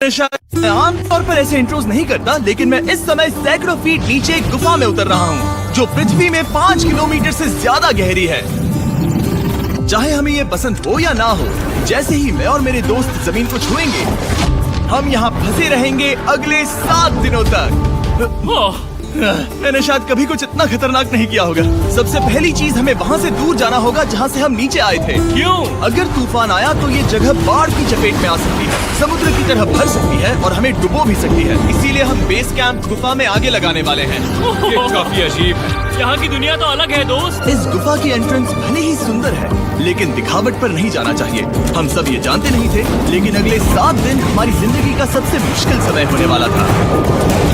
मैं आमतौर पर ऐसे इंट्रोज नहीं करता, लेकिन मैं इस समय सैकड़ों फीट नीचे एक गुफा में उतर रहा हूँ जो पृथ्वी में 5 किलोमीटर से ज्यादा गहरी है। चाहे हमें ये पसंद हो या ना हो, जैसे ही मैं और मेरे दोस्त जमीन को छुएंगे, हम यहाँ फंसे रहेंगे अगले 7 दिनों तक। मैंने शायद कभी कुछ इतना खतरनाक नहीं किया होगा। सबसे पहली चीज, हमें वहाँ से दूर जाना होगा जहाँ से हम नीचे आए थे। क्यों? अगर तूफान आया तो ये जगह बाढ़ की चपेट में आ सकती है, समुद्र की तरह भर सकती है और हमें डुबो भी सकती है। इसीलिए हम बेस कैंप गुफा में आगे लगाने वाले हैं। ये काफी अजीब है। यहाँ की दुनिया तो अलग है दोस्त। इस गुफा की एंट्रेंस भले ही सुंदर है, लेकिन दिखावट पर नहीं जाना चाहिए। हम सब ये जानते नहीं थे, लेकिन अगले 7 दिन हमारी जिंदगी का सबसे मुश्किल समय होने वाला था।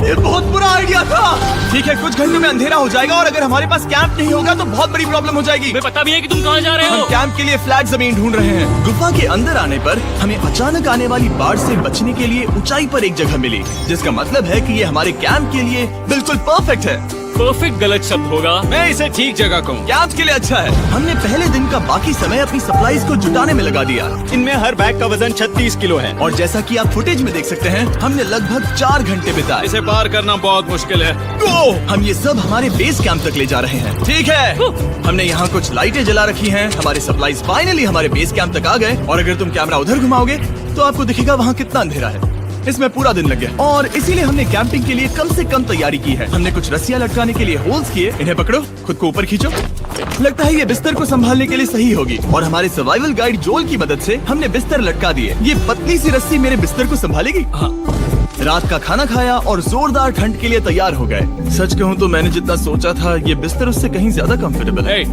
ये बहुत बुरा आइडिया था। ठीक है, कुछ घंटों में अंधेरा हो जाएगा और अगर हमारे पास कैंप नहीं होगा तो बहुत बड़ी प्रॉब्लम हो जाएगी। हमें पता भी है कि तुम कहाँ जा रहे हो। हम कैंप के लिए फ्लैट जमीन ढूंढ रहे हैं। गुफा के अंदर आने पर हमें अचानक आने वाली बाढ़ से बचने के लिए ऊंचाई पर एक जगह मिली, जिसका मतलब है कि ये हमारे कैंप के लिए बिल्कुल परफेक्ट है। परफेक्ट गलत शब्द होगा। मैं इसे ठीक जगह कहूँ। कैंप के लिए अच्छा है। हमने पहले दिन का बाकी समय अपनी सप्लाईज को जुटाने में लगा दिया। इनमें हर बैग का वजन 36 किलो है। और जैसा कि आप फुटेज में देख सकते हैं, हमने लगभग 4 घंटे बिताए। इसे पार करना बहुत मुश्किल है। हम ये सब हमारे बेस कैंप तक ले जा रहे हैं। ठीक है, हमने यहाँ कुछ लाइटें जला रखी हैं। हमारे सप्लाईज फाइनली हमारे बेस कैंप तक आ गए। और अगर तुम कैमरा उधर घुमाओगे तो आपको दिखेगा वहाँ कितना अंधेरा है। इसमें पूरा दिन लग गया और इसीलिए हमने कैंपिंग के लिए कम से कम तैयारी की है। हमने कुछ रस्सियां लटकाने के लिए होल्स किए। इन्हें पकड़ो, खुद को ऊपर खींचो। लगता है ये बिस्तर को संभालने के लिए सही होगी। और हमारे सर्वाइवल गाइड जोल की मदद से हमने बिस्तर लटका दिए। ये पतली सी रस्सी मेरे बिस्तर को संभालेगी। हाँ। रात का खाना खाया और जोरदार ठंड के लिए तैयार हो गए। सच कहूँ तो मैंने जितना सोचा था, ये बिस्तर उससे कहीं ज्यादा कंफर्टेबल है।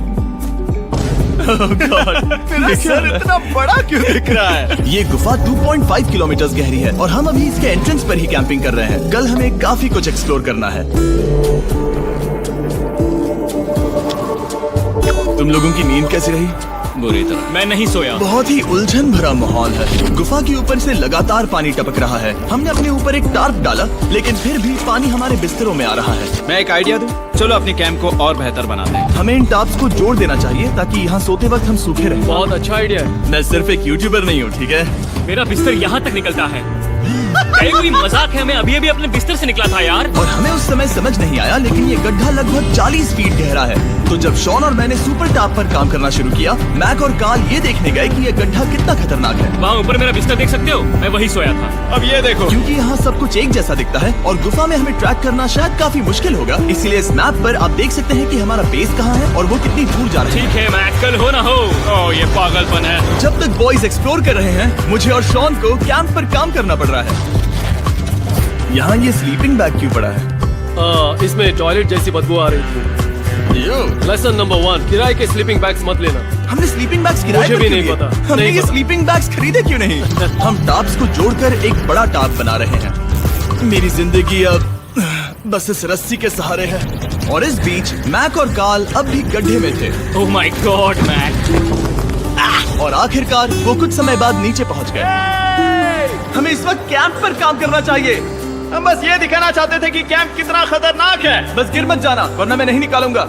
तेरा सर इतना बड़ा क्यों दिख रहा है? ये गुफा 2.5 किलोमीटर गहरी है और हम अभी इसके एंट्रेंस पर ही कैंपिंग कर रहे हैं। कल हमें काफी कुछ एक्सप्लोर करना है। तुम लोगों की नींद कैसी रही? बुरी तरह। मैं नहीं सोया। बहुत ही उलझन भरा माहौल है। गुफा के ऊपर से लगातार पानी टपक रहा है। हमने अपने ऊपर एक टार्प डाला, लेकिन फिर भी पानी हमारे बिस्तरों में आ रहा है। मैं एक आइडिया दूं? चलो अपने कैंप को और बेहतर बनाते हैं। हमें इन टार्प्स को जोड़ देना चाहिए ताकि यहाँ सोते वक्त हम सूखे रहें। बहुत अच्छा आइडिया है। मैं सिर्फ एक यूट्यूबर नहीं हूँ, ठीक है? मेरा बिस्तर यहाँ तक निकलता है। कोई मजाक है? मैं अभी अभी अपने बिस्तर से निकला था यार। और हमें उस समय समझ नहीं आया, लेकिन ये गड्ढा लगभग 40 फीट गहरा है। तो जब शॉन और मैंने सुपर टॉप पर काम करना शुरू किया, मैक और कार्ल ये देखने गए कि ये गड्ढा कितना खतरनाक है। वहाँ ऊपर मेरा बिस्तर देख सकते हो? मैं वही सोया था। अब ये देखो, क्योंकि यहाँ सब कुछ एक जैसा दिखता है और गुफा में हमें ट्रैक करना शायद काफी मुश्किल होगा, इसलिए इस मैप पर आप देख सकते हैं कि हमारा बेस कहाँ है और वो कितनी दूर जा रहे हैं। ठीक है मैक, कल हो ना हो। ओह, ये पागलपन है। जब तक बॉयज एक्सप्लोर कर रहे हैं, मुझे और शॉन को कैंप पर काम करना पड़ रहा है। यहाँ ये स्लीपिंग बैग क्यों पड़ा है? इसमें टॉयलेट जैसी बदबू आ रही थी। लेसन नंबर 1, किराए के स्लीपिंग बैग्स मत लेना। हमने स्लीपिंग बैग्स किराए मुझे पर भी क्यों नहीं लिए? पता। हमने नहीं ये पता। स्लीपिंग बैग्स खरीदे क्यों नहीं? हम टॉप्स को जोड़कर एक बड़ा टॉप बना रहे हैं। मेरी जिंदगी अब बस इस रस्सी के सहारे है। और इस बीच मैक और कार्ल अब भी गड्ढे में थे। Oh my God Mac. और आखिरकार वो कुछ समय बाद नीचे पहुंच गए। हमें इस वक्त कैंप पर काम करना चाहिए। हम बस ये दिखाना चाहते थे कि कैंप कितना खतरनाक है। बस गिर मत जाना, वरना मैं नहीं निकालूंगा।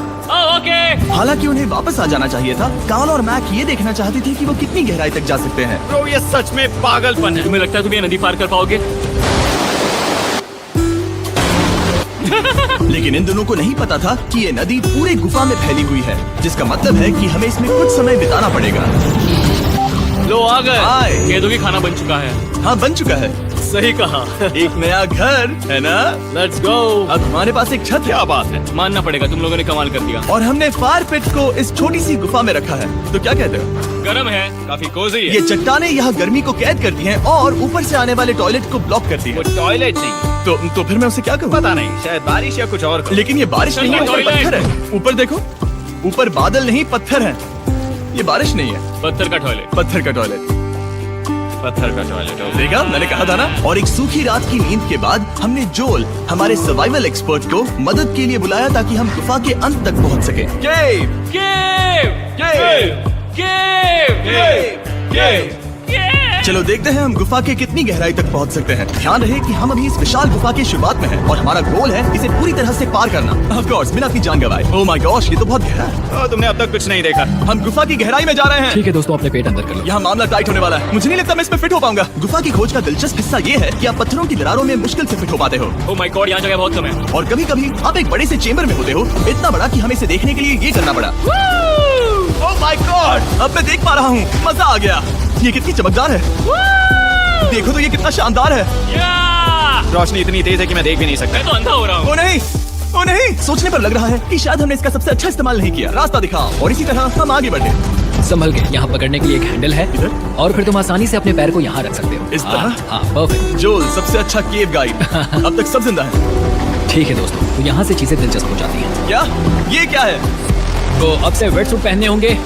ओके। हालांकि उन्हें वापस आ जाना चाहिए था। कार्ल और मैक ये देखना चाहते थे कि वो कितनी गहराई तक जा सकते हैं। ब्रो, ये सच में पागलपन है। तुम्हें लगता है तुम ये नदी पार कर पाओगे? लेकिन इन दोनों को नहीं पता था कि ये नदी पूरे गुफा में फैली हुई है, जिसका मतलब है कि हमें इसमें कुछ समय बिताना पड़ेगा। लो आ गए। हाय। कह दो कि खाना बन चुका है। हाँ, बन चुका है। सही कहा। एक नया घर है ना? Let's go. अब हमारे पास एक छत है। क्या बात है। मानना पड़ेगा, तुम लोगों ने कमाल कर दिया। और हमने फायर पिट को इस छोटी सी गुफा में रखा है। तो क्या कहते हो? गर्म है। काफी कोजी है। ये चट्टानें यहाँ गर्मी को कैद करती हैं और ऊपर से आने वाले टॉयलेट को ब्लॉक करती वो है। टॉयलेट नहीं, तो फिर मैं उसे क्या करूँ? पता नहीं, शायद बारिश या कुछ और। लेकिन ये बारिश नहीं है, ऊपर टॉयलेट। पत्थर है। ऊपर देखो, ऊपर बादल नहीं पत्थर है। ये बारिश नहीं है, पत्थर का टॉयलेट। पत्थर का टॉयलेट। पत्थर का टॉयलेट। देखा, मैंने कहा था ना। और एक सूखी रात की नींद के बाद हमने जोल, हमारे सर्वाइवल एक्सपर्ट को मदद के लिए बुलाया ताकि हम गुफा के अंत तक पहुंच सके। केव! केव! केव! केव! चलो देखते हैं हम गुफा के कितनी गहराई तक पहुंच सकते हैं। ध्यान रहे कि हम अभी इस विशाल गुफा की शुरुआत में हैं और हमारा गोल है इसे पूरी तरह से पार करना। ऑफ कोर्स बिना अपनी जान गंवाए। ओह माय गॉश, ये तो बहुत गहरा है। तुमने अब तक कुछ नहीं देखा। हम गुफा की गहराई में जा रहे हैं। ठीक है दोस्तों, अपने पेट अंदर कर लो। यहाँ मामला टाइट होने वाला है। मुझे नहीं लगता मैं इसमें फिट हो पाऊंगा। गुफा की खोज का दिलचस्प हिस्सा ये है कि आप पत्थरों की दरारों में मुश्किल से फिट हो पाते हो ओह माय गॉड, यहाँ जगह बहुत कम है। और कभी कभी आप एक बड़े से चेम्बर में होते हो, इतना बड़ा कि हमें इसे देखने के लिए ये करना पड़ा। ओह माय गॉड, अब मैं देख पा रहा हूँ, मजा आ गया। ये कितनी चमकदार है। देखो तो ये कितना शानदार है। रोशनी इतनी तेज है कि मैं देख भी नहीं सकता। मैं तो अंधा हो रहा हूँ। ओ नहीं, ओ नहीं, सोचने पर लग रहा है कि शायद हमने इसका सबसे अच्छा इस्तेमाल नहीं किया। रास्ता दिखाओ और इसी तरह हम आगे बढ़े। संभल के, यहाँ पकड़ने के लिए एक हैंडल है इधर? और फिर तुम आसानी से अपने पैर को यहाँ रख सकते हो। इस तरह? हाँ, परफेक्ट। जोल सबसे अच्छा केव गाइड। अब तक सब जिंदा है। ठीक है दोस्तों, तो यहाँ से चीजें दिलचस्प हो जाती हैं। क्या ये क्या है? तो अब से वेट सूट पहनने होंगे,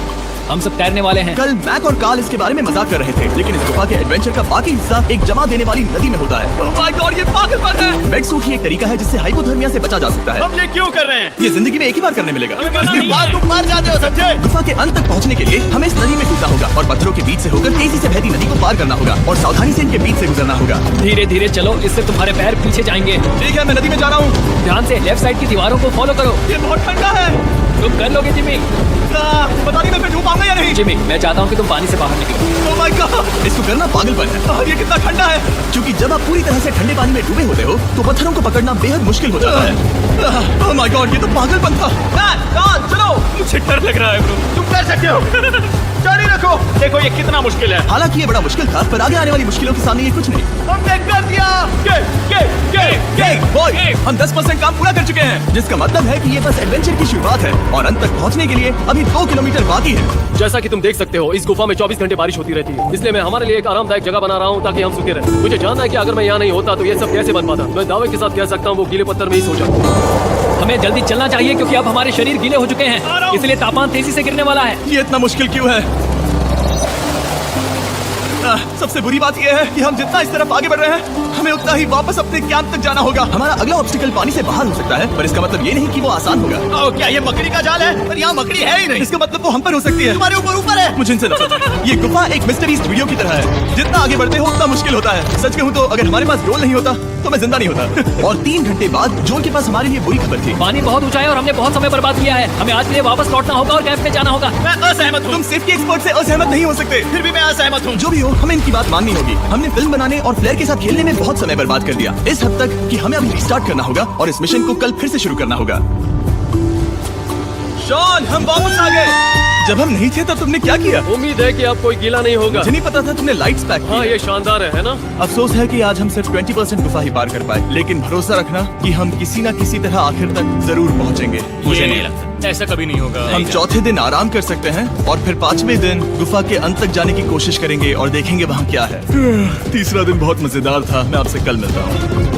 हम सब तैरने वाले हैं। कल मैक और कार्ल इसके बारे में मजाक कर रहे थे, लेकिन इस गुफा के एडवेंचर का बाकी हिस्सा एक जमा देने वाली नदी में होता है। ओह माय गॉड, ये पागलपन है। वेट सूट ही एक तरीका है जिससे हाइपोथर्मिया से बचा जा सकता है। हम ये क्यों कर रहे हैं? ये जिंदगी में एक ही बार करने मिलेगा। इसके बाद तुम मर जाते हो, समझे? गुफा के अंत तक पहुंचने के लिए हमें इस नदी में कूदना होगा और पत्थरों के बीच से होकर तेजी से बहती नदी को पार करना होगा और सावधानी से इनके बीच से गुजरना होगा। धीरे धीरे चलो, इससे तुम्हारे पैर पीछे जाएंगे। ठीक है, मैं नदी में जा रहा हूँ। ध्यान से लेफ्ट साइड की दीवारों को फॉलो करो। ये बहुत ठंडा है। तुम कर लोगे जिमी। पता नहीं मैं फिर डूब पाऊंगा या नहीं। जिमी, मैं चाहता हूँ कि तुम पानी से बाहर निकलो। ओह माय गॉड, इसको करना पागलपन है। और ये कितना ठंडा है, क्योंकि जब आप पूरी तरह से ठंडे पानी में डूबे होते हो तो पत्थरों को पकड़ना बेहद मुश्किल हो जाता है। ओह माय गॉड, ये तो पागलपन था। चलो, मुझे डर लग रहा है ब्रो। तुम कर सकते हो। जारी रखो। देखो ये कितना मुश्किल है। हालांकि ये बड़ा मुश्किल था, पर आगे आने वाली मुश्किलों के सामने ये कुछ नहीं। हमने कर दिया। बॉय, हम 10% काम पूरा कर चुके हैं, जिसका मतलब है कि ये बस एडवेंचर की शुरुआत है और अंत तक पहुंचने के लिए अभी 2 किलोमीटर बाकी है। जैसा कि तुम देख सकते हो, इस गुफा में 24 घंटे बारिश होती रहती है। इसलिए मैं हमारे लिए एक आरामदायक जगह बना रहा हूँ ताकि हम सूखे रहें। मुझे जानना है कि अगर मैं यहाँ नहीं होता तो ये सब कैसे बन पाता। मैं दावे के साथ कह सकता हूँ वो गीले पत्थर में ही सो जाता। हमें जल्दी चलना चाहिए क्योंकि अब हमारे शरीर गीले हो चुके हैं, इसलिए तापमान तेजी से गिरने वाला है। ये इतना मुश्किल क्यों है? सबसे बुरी बात यह है कि हम जितना इस तरफ आगे बढ़ रहे हैं, हमें उतना ही वापस अपने कैंप तक जाना होगा। हमारा अगला ऑब्स्टिकल पानी से बाहर हो सकता है, पर इसका मतलब ये नहीं कि वो आसान होगा। क्या ये मकड़ी का जाल है? पर यहाँ मकड़ी है ही नहीं। इसका मतलब वो हम पर हो सकती है। तुम्हारे ऊपर है। मुझे इनसे नफरत है। ये गुफा एक मिस्टरीज वीडियो की तरह है, जितना आगे बढ़ते हो उतना मुश्किल होता है। सच कहूँ तो अगर हमारे पास ड्रोन नहीं होता तो मैं जिंदा नहीं होता। और 3 घंटे बाद जोन के पास हमारे लिए बुरी खबर थी। पानी बहुत ऊंचा है और हमने बहुत समय बर्बाद किया है। हमें आज के लिए वापस लौटना होगा और कैंप में जाना होगा। मैं असहमत हूँ। तुम सेफ्टी एक्सपर्ट से असहमत नहीं हो सकते। फिर भी मैं असहमत हूँ। जो भी हो, हमें इनकी बात माननी होगी। हमने फिल्म बनाने और फ्लेयर के साथ खेलने में बहुत समय बर्बाद कर दिया, इस हद तक कि हमें अभी रिस्टार्ट करना होगा और इस मिशन को कल फिर से शुरू करना होगा। शॉन, हम वापस आ गए। जब हम नहीं थे तब तुमने क्या किया? उम्मीद है कि अब कोई गीला नहीं होगा। मुझे नहीं पता था तुमने लाइट्स पैक की। हाँ, ये शानदार है ना? अफसोस है कि आज हम सिर्फ 20% गुफा ही पार कर पाए, लेकिन भरोसा रखना कि हम किसी न किसी तरह आखिर तक जरूर पहुंचेंगे। मुझे नहीं लगता, ऐसा कभी नहीं होगा। हम चौथे दिन आराम कर सकते हैं और फिर 5वें दिन गुफा के अंत तक जाने की कोशिश करेंगे और देखेंगे वहाँ क्या है। तीसरा दिन बहुत मजेदार था। मैं आपसे कल मिलता हूँ।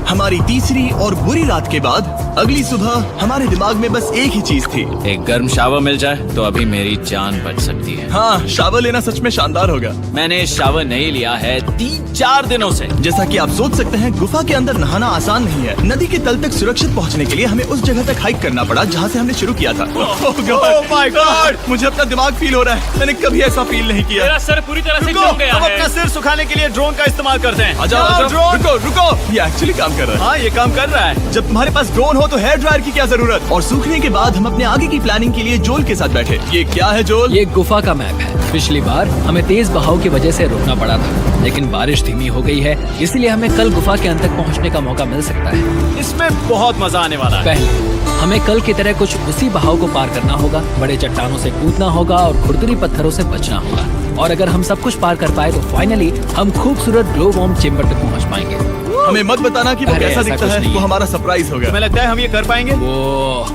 हमारी तीसरी और बुरी रात के बाद अगली सुबह हमारे दिमाग में बस एक ही चीज थी। एक गर्म शावर मिल जाए तो अभी मेरी जान बच सकती है। हाँ, शावर लेना सच में शानदार होगा। मैंने शावर नहीं लिया है 3-4 दिनों से। जैसा कि आप सोच सकते हैं, गुफा के अंदर नहाना आसान नहीं है। नदी के तल तक सुरक्षित पहुंचने के लिए हमें उस जगह तक हाइक करना पड़ा जहां से हमने शुरू किया था। Oh my God! मुझे अपना दिमाग फील हो रहा है। मैंने कभी ऐसा फील नहीं किया। मेरा सर पूरी तरह से रुको, जम गया हम है। अपना सिर सुखाने के लिए ड्रोन का इस्तेमाल करते हैं। आजाओ, जाओ, आजाओ, ड्रोन। रुको रुको, ये एक्चुअली काम कर रहा है। हाँ, ये काम कर रहा है। जब तुम्हारे पास ड्रोन हो तो हेयर ड्रायर की क्या जरूरत। और सूखने के बाद हम अपने आगे की प्लानिंग के लिए जोल के साथ बैठे। ये क्या है जोल? ये गुफा का मैप है। पिछली बार हमें तेज बहाव की वजह से रुकना पड़ा था, लेकिन बारिश धीमी हो गई है, इसलिए हमें कल गुफा के अंत तक पहुंचने का मौका मिल सकता है। इसमें बहुत मजा आने वाला है। पहले हमें कल की तरह कुछ उसी बहाव को पार करना होगा, बड़े चट्टानों से कूदना होगा और खुरदुरी पत्थरों से बचना होगा। और अगर हम सब कुछ पार कर पाए तो फाइनली हम खूबसूरत ग्लो वॉर्म चेम्बर तक पहुंच पाएंगे। हमें मत बताना कि वो अरे, कैसा ऐसा दिखता कुछ है, नहीं वो है। हमारा सरप्राइज होगा। तुम्हें लगता है हम ये कर पाएंगे? वो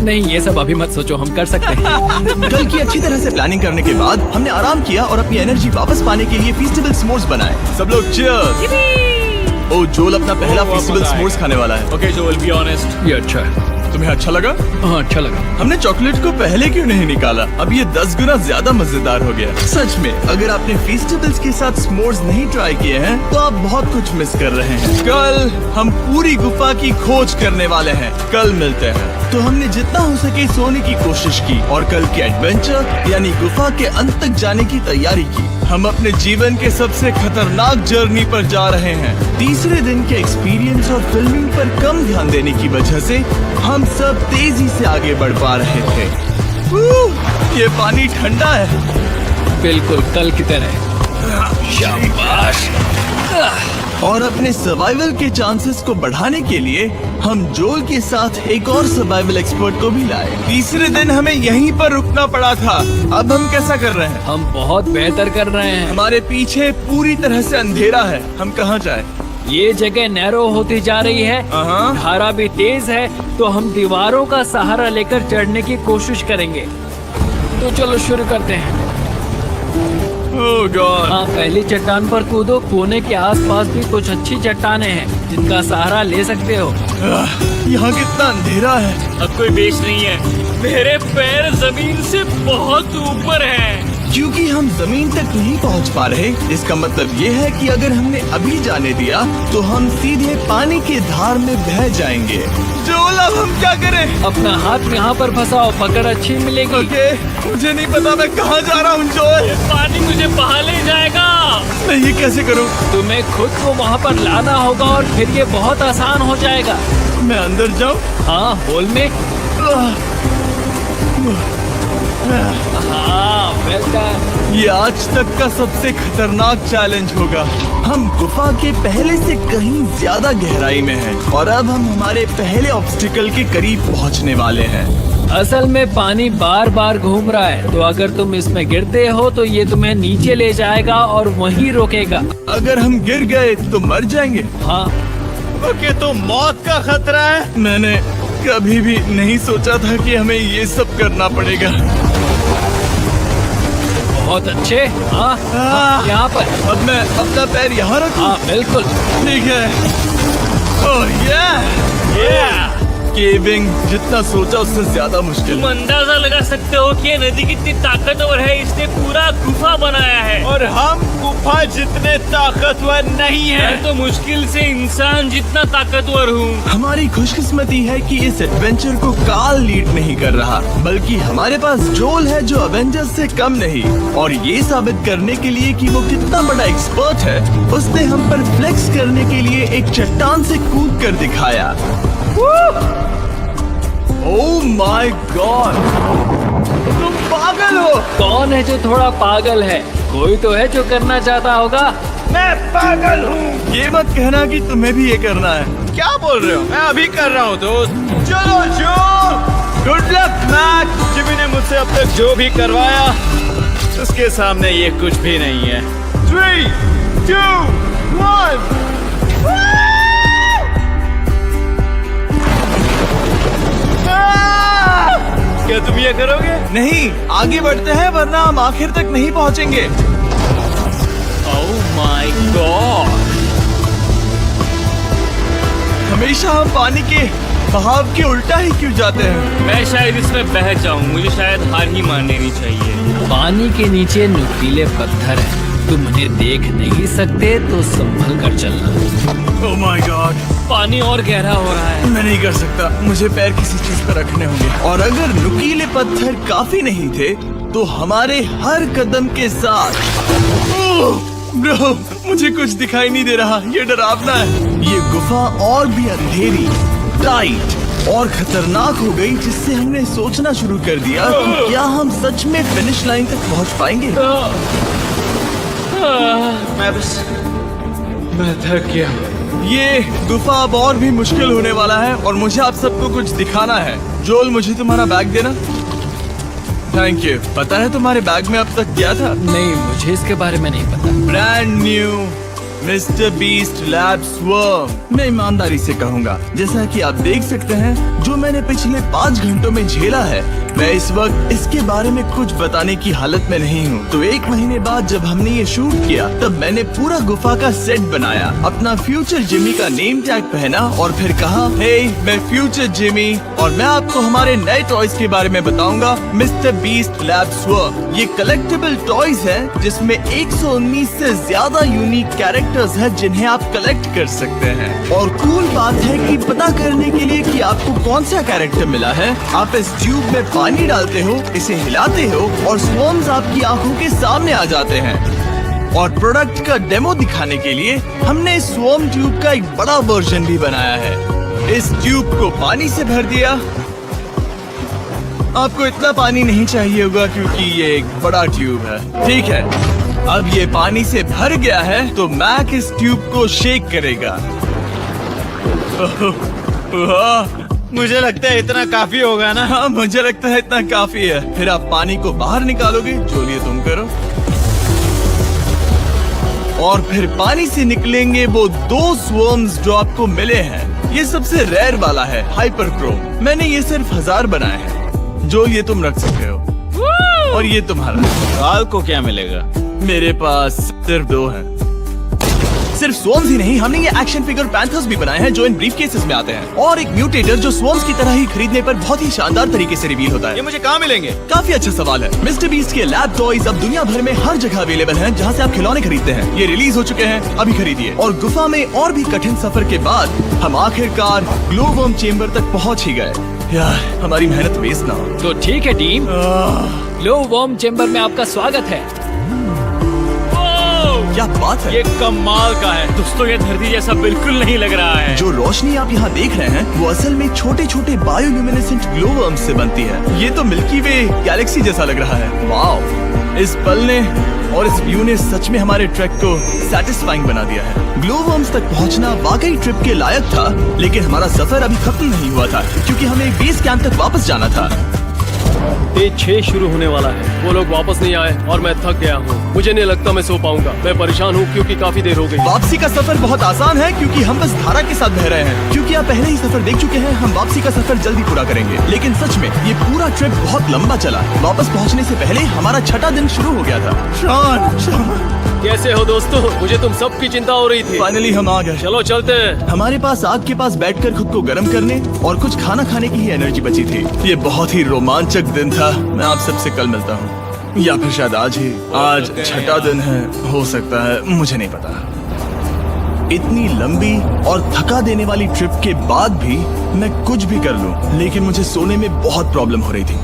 नहीं, ये सब अभी मत सोचो, हम कर सकते हैं। कल की अच्छी तरह से प्लानिंग करने के बाद हमने आराम किया और अपनी एनर्जी वापस पाने के लिए फीस्टेबल स्मोर्स बनाए। सब लोग चीयर्स। ओ, जोल अपना पहला वो फीस्टेबल मजा स्मोर्स आएगा। खाने वाला है। ओके जोल, बी ऑनेस्ट। ये अच्छा है। तुम्हें अच्छा लगा? हाँ अच्छा लगा। हमने चॉकलेट को पहले क्यों नहीं निकाला? अब ये 10 गुना ज्यादा मजेदार हो गया। सच में अगर आपने फेस्टिवल्स के साथ s'mores नहीं ट्राई किए हैं तो आप बहुत कुछ मिस कर रहे हैं। कल हम पूरी गुफा की खोज करने वाले हैं। कल मिलते हैं। तो हमने जितना हो सके सोने की कोशिश की और कल के एडवेंचर यानी गुफा के अंत तक जाने की तैयारी की। हम अपने जीवन के सबसे खतरनाक जर्नी पर जा रहे हैं। तीसरे दिन के एक्सपीरियंस और फिल्मिंग पर कम ध्यान देने की वजह से हम सब तेजी से आगे बढ़ पा रहे थे। ये पानी ठंडा है। बिल्कुल कल की तरह। शाबाश। और अपने सर्वाइवल के चांसेस को बढ़ाने के लिए हम जोल के साथ एक और सर्वाइवल एक्सपर्ट को भी लाए। तीसरे दिन हमें यहीं पर रुकना पड़ा था। अब हम कैसा कर रहे हैं? हम बहुत बेहतर कर रहे हैं। हमारे पीछे पूरी तरह से अंधेरा है। हम कहाँ जाएं? ये जगह नैरो होती जा रही है। धारा भी तेज है तो हम दीवारों का सहारा लेकर चढ़ने की कोशिश करेंगे। तो चलो शुरू करते हैं। Oh God! हाँ पहली चट्टान पर कूदो। कोने के आसपास भी कुछ अच्छी चट्टानें हैं जिनका सहारा ले सकते हो। यहाँ कितना अंधेरा है। अब कोई बेच नहीं है। मेरे पैर जमीन से बहुत ऊपर हैं। क्योंकि हम जमीन तक नहीं पहुंच पा रहे, इसका मतलब ये है कि अगर हमने अभी जाने दिया तो हम सीधे पानी के धार में बह जाएंगे। जोल अब हम क्या करें? अपना हाथ यहाँ पर फंसाओ, पकड़ अच्छी मिलेगी। ओके, मुझे नहीं पता मैं कहाँ जा रहा हूँ जोल। पानी मुझे बहा ले जाएगा। मैं ये कैसे करूँ? तुम्हें खुद को वहाँ पर लाना होगा और फिर ये बहुत आसान हो जाएगा। मैं अंदर जाऊँ? हाँ होल में। हाँ वेलकम। ये आज तक का सबसे खतरनाक चैलेंज होगा। हम गुफा के पहले से कहीं ज्यादा गहराई में हैं और अब हम हमारे पहले ऑब्स्टिकल के करीब पहुंचने वाले हैं। असल में पानी बार बार घूम रहा है तो अगर तुम इसमें गिरते हो तो ये तुम्हें नीचे ले जाएगा और वहीं रोकेगा। अगर हम गिर गए तो मर जाएंगे। हाँ ओके, तो मौत का खतरा है। मैंने कभी भी नहीं सोचा था कि हमें ये सब करना पड़ेगा। बहुत अच्छे। हाँ यहाँ पर। अब मैं अपना पैर यहाँ रखूं? हाँ बिल्कुल ठीक है। ओह yeah! केविंग जितना सोचा उससे ज्यादा मुश्किल। तुम अंदाजा लगा सकते हो कि ये नदी कितनी ताकतवर है। इसने पूरा गुफा बनाया है और हम गुफा जितने ताकतवर नहीं मैं है। तो मुश्किल से इंसान जितना ताकतवर हूँ। हमारी खुशकिस्मती है कि इस एडवेंचर को काल लीड नहीं कर रहा, बल्कि हमारे पास जोल है जो अवेंजर्स से कम नहीं। और ये साबित करने के लिए कि वो कितना बड़ा एक्सपर्ट है, उसने हम पर फ्लेक्स करने के लिए एक चट्टान से कूद कर दिखाया। ओह माय गॉड! तुम पागल हो। कौन है जो थोड़ा पागल है? कोई तो है जो करना चाहता होगा। मैं पागल हूँ। ये मत कहना कि तुम्हें भी ये करना है। क्या बोल रहे हो? मैं अभी कर रहा हूँ दोस्त। चलो जो गुड लक मैच। जिमी ने मुझसे अब तक जो भी करवाया उसके सामने ये कुछ भी नहीं है। 3, 2, 1। क्या तुम ये करोगे? नहीं, आगे बढ़ते हैं वरना हम आखिर तक नहीं पहुंचेंगे। ओह माय गॉड! हमेशा हम पानी के बहाव के उल्टा ही क्यों जाते हैं? मैं शायद इसमें बह जाऊं। मुझे शायद हार ही मान लेनी चाहिए। पानी के नीचे नुकीले पत्थर हैं। तुम उन्हें देख नहीं सकते तो संभल कर चलना। ओह माय गॉड! पानी और गहरा हो रहा है। मैं नहीं कर सकता। मुझे पैर किसी चीज पर रखने होंगे। और अगर नुकीले पत्थर काफी नहीं थे तो हमारे हर कदम के साथ ब्रो, मुझे कुछ दिखाई नहीं दे रहा। ये डरावना है। ये गुफा और भी अंधेरी, टाइट और खतरनाक हो गई, जिससे हमने सोचना शुरू कर दिया कि क्या हम सच में फिनिश लाइन तक पहुंच पाएंगे। मैं थक गया। ये गुफा अब और भी मुश्किल होने वाला है और मुझे आप सबको कुछ दिखाना है। जोल, मुझे तुम्हारा बैग देना। Thank you. पता है तुम्हारे बैग में अब तक क्या था? नहीं मुझे इसके बारे में नहीं पता। Brand new mister beast lab swarm. मैं ईमानदारी से कहूँगा, जैसा कि आप देख सकते हैं, जो मैंने पिछले 5 घंटों में झेला है, मैं इस वक्त इसके बारे में कुछ बताने की हालत में नहीं हूँ। तो 1 महीने बाद जब हमने ये शूट किया, तब मैंने पूरा गुफा का सेट बनाया, अपना फ्यूचर जिमी का नेम टैग पहना और फिर कहा, हे मैं फ्यूचर जिमी और मैं आपको हमारे नए टॉयज के बारे में बताऊंगा, मिस्टर बीस्ट लैब स्वर्म। ये कलेक्टेबल टॉयज हैं जिसमें 119 से ज्यादा यूनिक कैरेक्टर्स हैं जिन्हें आप कलेक्ट कर सकते हैं। और कूल बात है कि पता करने के लिए कि आपको कौन सा कैरेक्टर मिला है, आप इस ट्यूब में पानी डालते हो, इसे हिलाते हो और स्वर्म्स आपकी आंखों के सामने आ जाते हैं। और प्रोडक्ट का डेमो दिखाने के लिए हमने इस स्वर्म ट्यूब का एक बड़ा वर्जन भी बनाया है। इस ट्यूब को पानी से भर दिया। आपको इतना पानी नहीं चाहिए होगा क्योंकि ये एक बड़ा ट्यूब है, ठीक है। अब ये पानी से भर गया है तो मैक इस ट्यूब को शेक करेगा। मुझे लगता है इतना काफी होगा ना। हाँ, मुझे लगता है इतना काफी है। फिर आप पानी को बाहर निकालोगे, जो लिए तुम करो। और फिर पानी से निकलेंगे वो 2 स्वर्म्स जो आपको मिले हैं। ये सबसे रेयर वाला है, हाइपर क्रोम। मैंने ये सिर्फ 1000 बनाए हैं। जो ये तुम रख सकते हो और ये तुम्हारा। काल को क्या मिलेगा? मेरे पास सिर्फ 2 हैं। सिर्फ स्वर्म्स ही नहीं, हमने ये एक्शन फिगर पैंथर्स भी बनाए हैं जो इन ब्रीफ केसेस में आते हैं, और एक म्यूटेटर जो स्वर्म्स की तरह ही खरीदने पर बहुत ही शानदार तरीके से रिवील होता है। ये मुझे कहाँ मिलेंगे? काफी अच्छा सवाल है। मिस्टर बीस्ट के लैब टॉयज अब दुनिया भर में हर जगह अवेलेबल हैं जहां से आप खिलौने खरीदते हैं। ये रिलीज हो चुके हैं, अभी खरीदिए। और गुफा में और भी कठिन सफर के बाद हम आखिरकार ग्लो वर्म चेम्बर तक पहुंच ही गए। यार, हमारी मेहनत वेस्ट ना हो। तो ठीक है टीम, ग्लो वर्म चेम्बर में आपका स्वागत है। क्या बात है, ये कमाल का है। दोस्तों ये धरती जैसा बिल्कुल नहीं लग रहा है। जो रोशनी आप यहाँ देख रहे हैं वो असल में छोटे छोटे बायोल्यूमिनेसेंट ग्लो वर्म्स से बनती है। ये तो मिल्की वे गैलेक्सी जैसा लग रहा है। वाओ, इस पल ने और इस व्यू ने सच में हमारे ट्रैक को सैटिस्फाइंग बना दिया है। ग्लो वर्म्स तक पहुँचना वाकई ट्रिप के लायक था, लेकिन हमारा सफर अभी खत्म नहीं हुआ था क्योंकि हमें बेस कैंप तक वापस जाना था। डे 6 शुरू होने वाला है। वो लोग वापस नहीं आए और मैं थक गया हूँ। मुझे नहीं लगता मैं सो पाऊंगा। मैं परेशान हूँ क्योंकि काफी देर हो गई। वापसी का सफर बहुत आसान है क्योंकि हम बस धारा के साथ बह रहे हैं। क्योंकि आप पहले ही सफर देख चुके हैं, हम वापसी का सफर जल्दी पूरा करेंगे। लेकिन सच में ये पूरा ट्रिप बहुत लंबा चला। वापस पहुँचने से पहले हमारा 6ठा दिन शुरू हो गया था। शॉन, कैसे हो दोस्तों? मुझे तुम सबकी चिंता हो रही थी। फाइनली हम आ गए। चलो चलते हैं। हमारे पास आग के पास बैठकर खुद को गर्म करने और कुछ खाना खाने की ही एनर्जी बची थी। ये बहुत ही रोमांचक दिन था। मैं आप सबसे कल मिलता हूँ, या फिर शायद आज ही। आज 6ठा दिन है, हो सकता है, मुझे नहीं पता। इतनी लंबी और थका देने वाली ट्रिप के बाद भी मैं कुछ भी कर लूं, लेकिन मुझे सोने में बहुत प्रॉब्लम हो रही थी।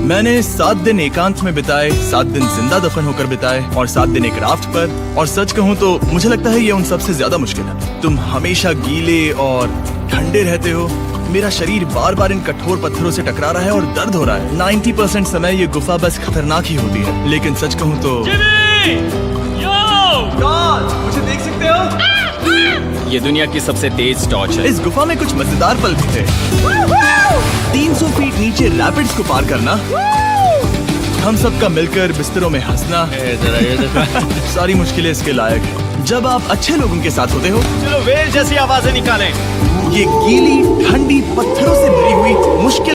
मैंने 7 दिन एकांत में बिताए, 7 दिन जिंदा दफन होकर बिताए और 7 दिन एक राफ्ट पर। और सच कहूँ तो मुझे लगता है ये उन सबसे ज्यादा मुश्किल है। तुम हमेशा गीले और ठंडे रहते हो। मेरा शरीर बार बार इन कठोर पत्थरों से टकरा रहा है और दर्द हो रहा है। 90% समय ये गुफा बस खतरनाक ही होती है। लेकिन सच कहूँ तो मुझे देख सकते हो, ये दुनिया की सबसे तेज टॉर्च है। इस गुफा में कुछ मजेदार पल भी थे। 300 फीट नीचे रैपिड्स को पार करना, हम सबका मिलकर बिस्तरों में हंसना, सारी मुश्किलें इसके लायक है। जब आप अच्छे लोगों के साथ होते हो, चलो वेल जैसी आवाजें निकालें। ये गीली ठंडी पत्थरों से भरी हुई मुश्किल